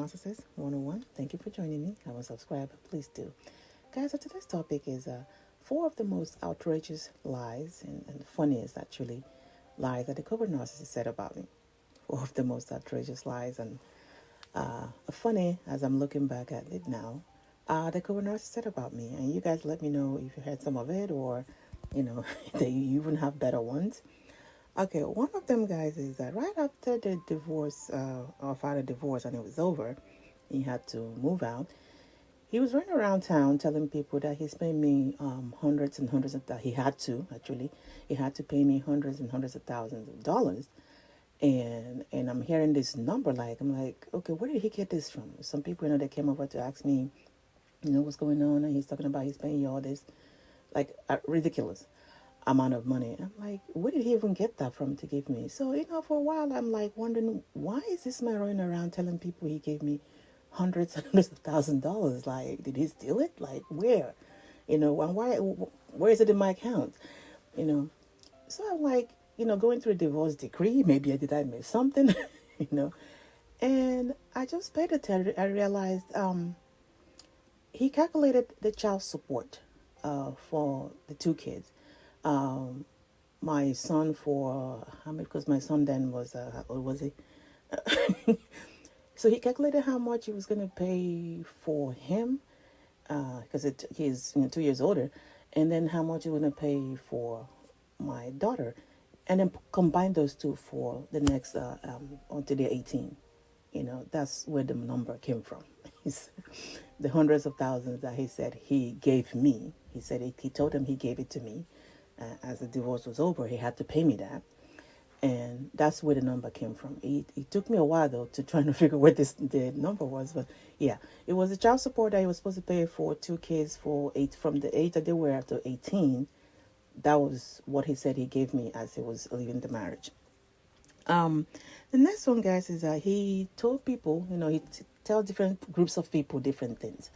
Narcissist 101. Thank you for joining me. Haven't subscribed, please do. Guys, so today's topic is four of the most outrageous lies and funniest, actually, lies that the Covert Narcissist said about me. Four of the most outrageous lies and funny as I'm looking back at it now. The Covert Narcissist said about me. And you guys let me know if you heard some of it or, that you even have better ones. Okay, one of them guys is that right after the divorce, our father divorced and it was over, he had to move out. He was running around town telling people that he's paying me hundreds and hundreds of he had to actually he had to pay me hundreds and hundreds of thousands of dollars, and I'm hearing this number I'm like, okay, where did he get this from? Some people that came over to ask me, what's going on, and he's talking about he's paying you all this like ridiculous amount of money. I'm like, where did he even get that from to give me? So, for a while, I'm like wondering, why is this man running around telling people he gave me hundreds and hundreds of $1,000s? Like, did he steal it? Like, where? And why, where is it in my account? You know, so I'm like, going through a divorce decree, maybe I miss something, you know, and I just paid attention. I realized, he calculated the child support, for the two kids. My son for how much? Because my son then was what was he? So he calculated how much he was going to pay for him, because he's 2 years older, and then how much he was going to pay for my daughter, and then combine those two for the next until they're 18. That's where the number came from. The hundreds of thousands that he said he gave me. He said he told him he gave it to me. As the divorce was over, he had to pay me that. And that's where the number came from. It took me a while, though, to try to figure where the number was. But, yeah, it was the child support that he was supposed to pay for two kids from the age that they were up to 18. That was what he said he gave me as he was leaving the marriage. The next one, guys, is that he told people, he tells different groups of people different things.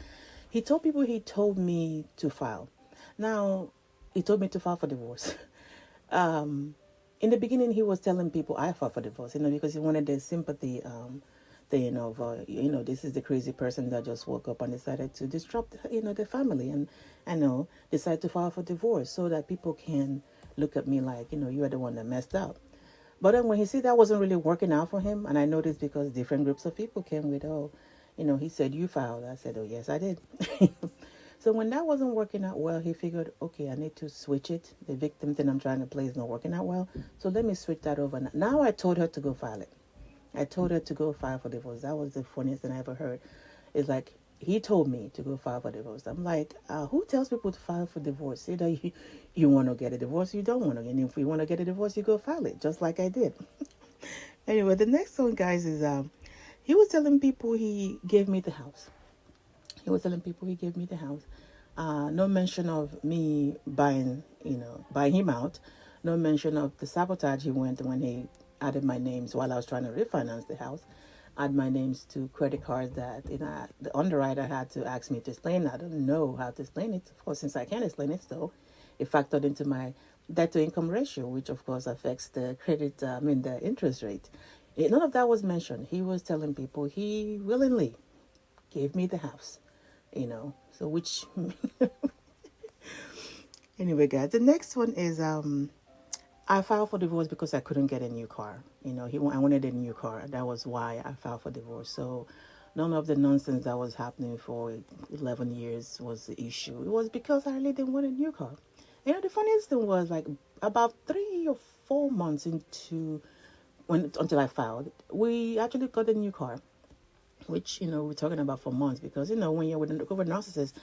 He told people he told me to file. Now, he told me to file for divorce. In the beginning, he was telling people I filed for divorce, because he wanted the sympathy thing of, this is the crazy person that just woke up and decided to disrupt, the family and, decide to file for divorce so that people can look at me like, you are the one that messed up. But then when he see that wasn't really working out for him, and I noticed because different groups of people came with, he said, you filed. I said, oh, yes, I did. So when that wasn't working out well, he figured, okay, I need to switch it. The victim thing I'm trying to play is not working out well. So let me switch that over. Now I told her to go file it. I told her to go file for divorce. That was the funniest thing I ever heard. It's like, he told me to go file for divorce. I'm like, who tells people to file for divorce? Either you want to get a divorce, you don't want to. And if you want to get a divorce, you go file it, just like I did. Anyway, the next one, guys, is he was telling people he gave me the house. He was telling people he gave me the house. No mention of me buying him out. No mention of the sabotage he went when he added my names while I was trying to refinance the house. Add my names to credit cards that the underwriter had to ask me to explain. I don't know how to explain it. Of course, since I can't explain it, so it factored into my debt to income ratio, which of course affects the the interest rate. None of that was mentioned. He was telling people he willingly gave me the house. So which anyway, guys, the next one is I filed for divorce because I couldn't get a new car. I wanted a new car. That was why I filed for divorce. So none of the nonsense that was happening for 11 years was the issue. It was because I really didn't want a new car. The funniest thing was like about 3 or 4 months until I filed, we actually got a new car, which, we're talking about for months because, when you're with a covert narcissist,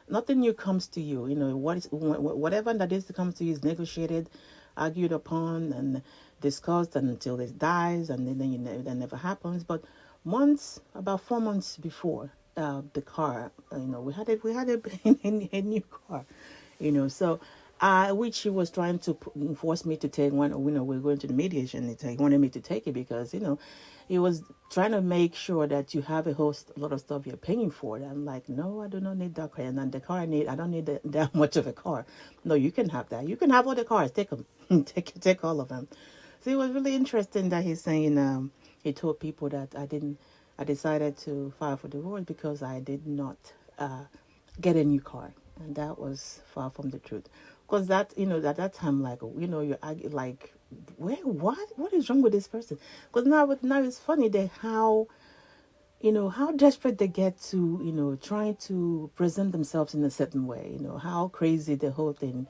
nothing new comes to you. Whatever that is to come to you is negotiated, argued upon, and discussed until it dies, and then that never happens. But about 4 months before the car, we had a new car, so. Which he was trying to force me to take one. We're going to the mediation. He wanted me to take it because, he was trying to make sure that you have a lot of stuff you're paying for. I'm like, no, I do not need that car. And the car I don't need that much of a car. No, you can have that. You can have all the cars. Take them. take all of them. So it was really interesting that he's saying, he told people that I didn't I decided to file for divorce because I did not get a new car, and that was far from the truth. Because that, at that time, like, you argue like, where, what is wrong with this person? Because now it's funny that how desperate they get to, trying to present themselves in a certain way, how crazy the whole thing.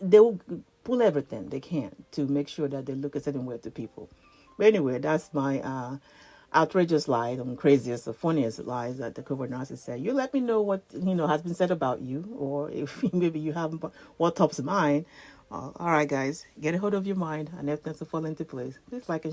They will pull everything they can to make sure that they look a certain way to people. But anyway, that's my outrageous lie, the craziest, the funniest lies that the covert narcissist said. You let me know what has been said about you, or if maybe you have what tops of mind. All right, guys, get a hold of your mind, and everything will fall into place. Please like and share.